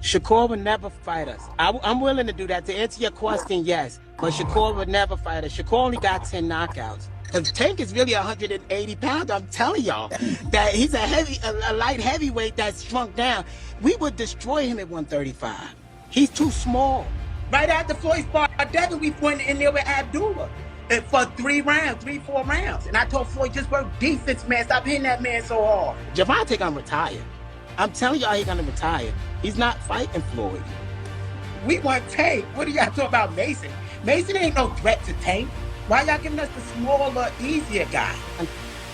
Shakur would never fight us. I'm willing to do that. To answer your question, yes. But Shakur would never fight us. Shakur only got 10 knockouts. Because Tank is really 180 pounds. I'm telling y'all that he's a light heavyweight that's shrunk down. We would destroy him at 135. He's too small. Right after Floyd fought Devin, we went in there with Abdullah for 4 rounds. And I told Floyd, just work defense, man. Stop hitting that man so hard. Javante gonna retire. I'm telling y'all, he's gonna retire. He's not fighting Floyd. We want Tank. What do y'all talk about Mason? Mason ain't no threat to Tank. Why y'all giving us the smaller, easier guy?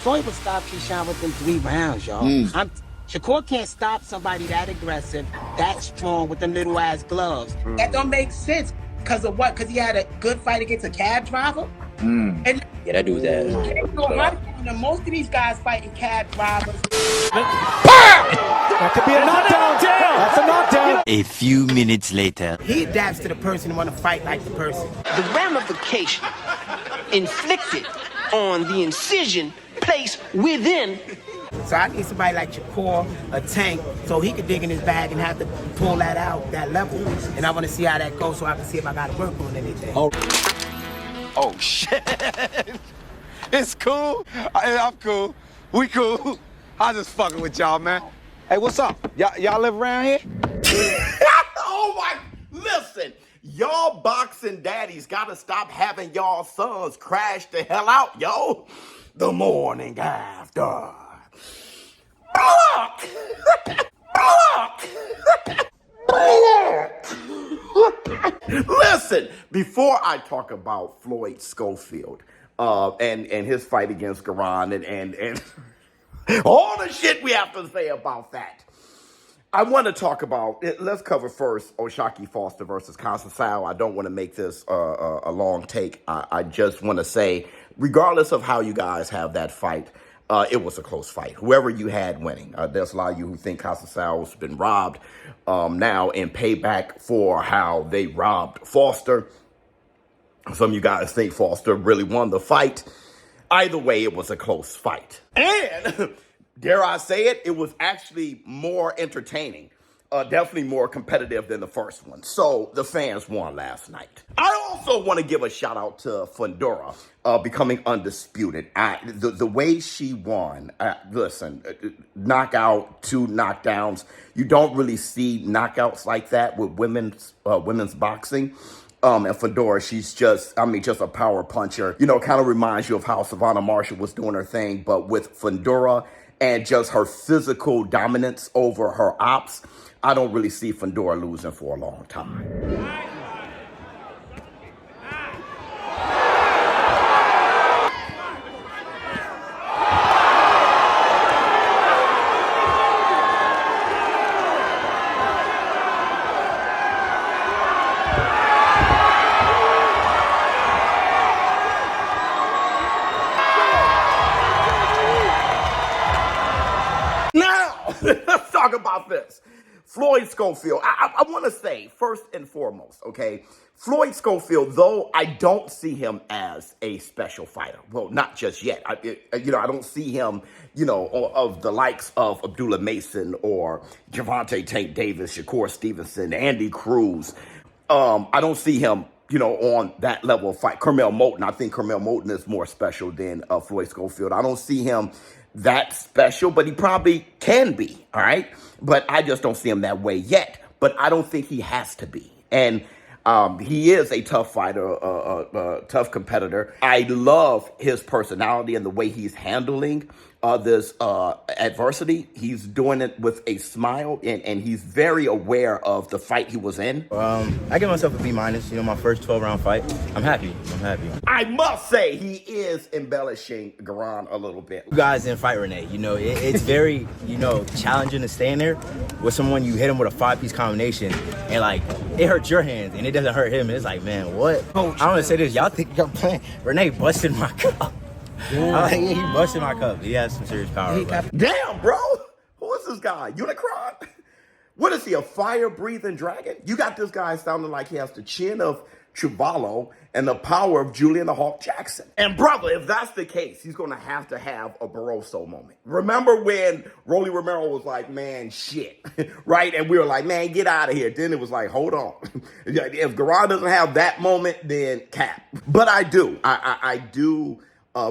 Floyd would stop Keyshawn within 3 rounds, y'all. Shakur can't stop somebody that aggressive, that strong with them little ass gloves. That don't make sense. Because of what? Because he had a good fight against a cab driver? And yeah, that dude's ass. Most of these guys fighting cab drivers. That could be a knockdown. That's a knockdown. A few minutes later. He adapts to the person and want to fight like the person. The ramification inflicted on the incision placed within. So I need somebody like Shakur, a Tank, so he could dig in his bag and have to pull that out, that level. And I want to see how that goes so I can see if I got to work on anything. Oh shit. It's cool. I'm cool. We cool. I'm just fucking with y'all, man. Hey, what's up? Y'all live around here? Oh my, listen. Y'all boxing daddies gotta stop having y'all sons crash the hell out, yo. The morning after. Listen, before I talk about Floyd Schofield and his fight against Garan and all the shit we have to say about that, I want to talk about, let's cover first O'Shaquie Foster versus Conceição. I don't want to make this a long take. I just want to say, regardless of how you guys have that fight, it was a close fight. Whoever you had winning. There's a lot of you who think Conceição has been robbed now in payback for how they robbed Foster. Some of you guys think Foster really won the fight. Either way, it was a close fight. And dare I say it, it was actually more entertaining. Definitely more competitive than the first one. So the fans won last night. I also want to give a shout out to Fundora becoming undisputed. The way she won, listen, knockout, 2 knockdowns. You don't really see knockouts like that with women's boxing. And Fundora, she's just a power puncher. You know, kind of reminds you of how Savannah Marshall was doing her thing, but with Fundora and just her physical dominance over her ops, I don't really see Fundora losing for a long time. Let's talk about this. Floyd Schofield. I want to say, first and foremost, okay, Floyd Schofield, though I don't see him as a special fighter. Well, not just yet. I don't see him, of the likes of Abdullah Mason or Javante Tank Davis, Shakur Stevenson, Andy Cruz. I don't see him, on that level of fight. Carmel Moulton, I think Carmel Moulton is more special than Floyd Schofield. I don't see him that special, but he probably can be, all right? But I just don't see him that way yet. But I don't think he has to be. And he is a tough fighter, a tough competitor. I love his personality and the way he's handling this adversity. He's doing it with a smile, and he's very aware of the fight he was in. I give myself a B-, my first 12-round fight. I'm happy. I must say, he is embellishing Garan a little bit. You guys didn't fight Renee. It's very, challenging to stand there with someone you hit him with a 5-piece combination, and, it hurts your hands, and it doesn't hurt him. It's like, man, what? I want to say this. Y'all think y'all playing? Renee busted my cup. Yeah. He busted my cup. He has some serious power. Damn, bro. Who is this guy? Unicron? What is he, a fire-breathing dragon? You got this guy sounding like he has the chin of Chuvalo and the power of Julian the Hawk Jackson. And brother, if that's the case, he's going to have a Barroso moment. Remember when Rolly Romero was like, man, shit, right? And we were like, man, get out of here. Then it was like, hold on. If Garon doesn't have that moment, then cap. But I do. I do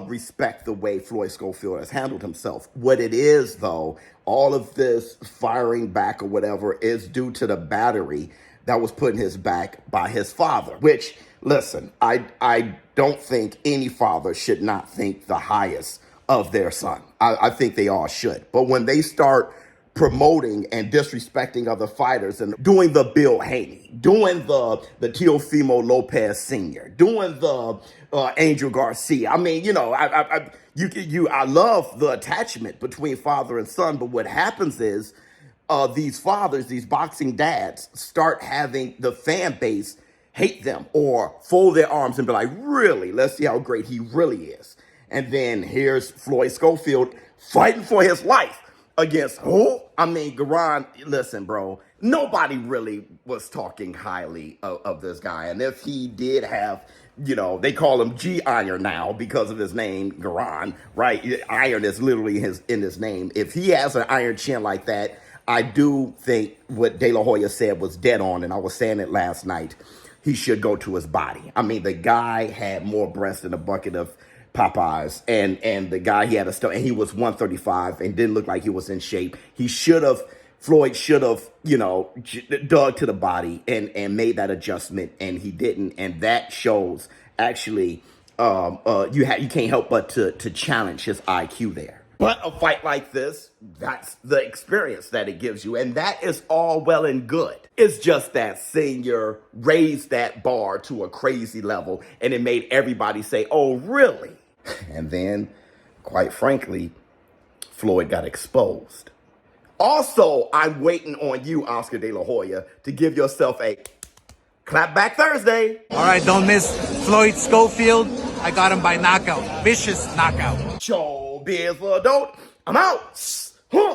respect the way Floyd Schofield has handled himself. What it is, though, all of this firing back or whatever is due to the battery that was put in his back by his father, which, listen, I don't think any father should not think the highest of their son. I think they all should. But when they start promoting and disrespecting other fighters and doing the Bill Haney, doing the Teofimo Lopez Sr., doing the Angel Garcia. I mean, you know, I love the attachment between father and son, but what happens is these fathers, these boxing dads, start having the fan base hate them or fold their arms and be like, really? Let's see how great he really is. And then here's Floyd Schofield fighting for his life against who? I mean, Garon, listen, bro, nobody really was talking highly of this guy. And if he did have, you know, they call him G-Iron now because of his name, Garon, right? Iron is literally in his name. If he has an iron chin like that, I do think what De La Hoya said was dead on, and I was saying it last night. He should go to his body. I mean, the guy had more breast than a bucket of Popeyes, and the guy, he had a stomach, and he was 135 and didn't look like he was in shape. Floyd should have, you know, dug to the body and made that adjustment, and he didn't, and that shows actually you can't help but to challenge his IQ there. But a fight like this, that's the experience that it gives you. And that is all well and good. It's just that Senior raised that bar to a crazy level. And it made everybody say, oh, really? And then, quite frankly, Floyd got exposed. Also, I'm waiting on you, Oscar De La Hoya, to give yourself a clap back Thursday. All right, don't miss Floyd Schofield. I got him by knockout. Vicious knockout. ShowBizz for adult. I'm out. Huh.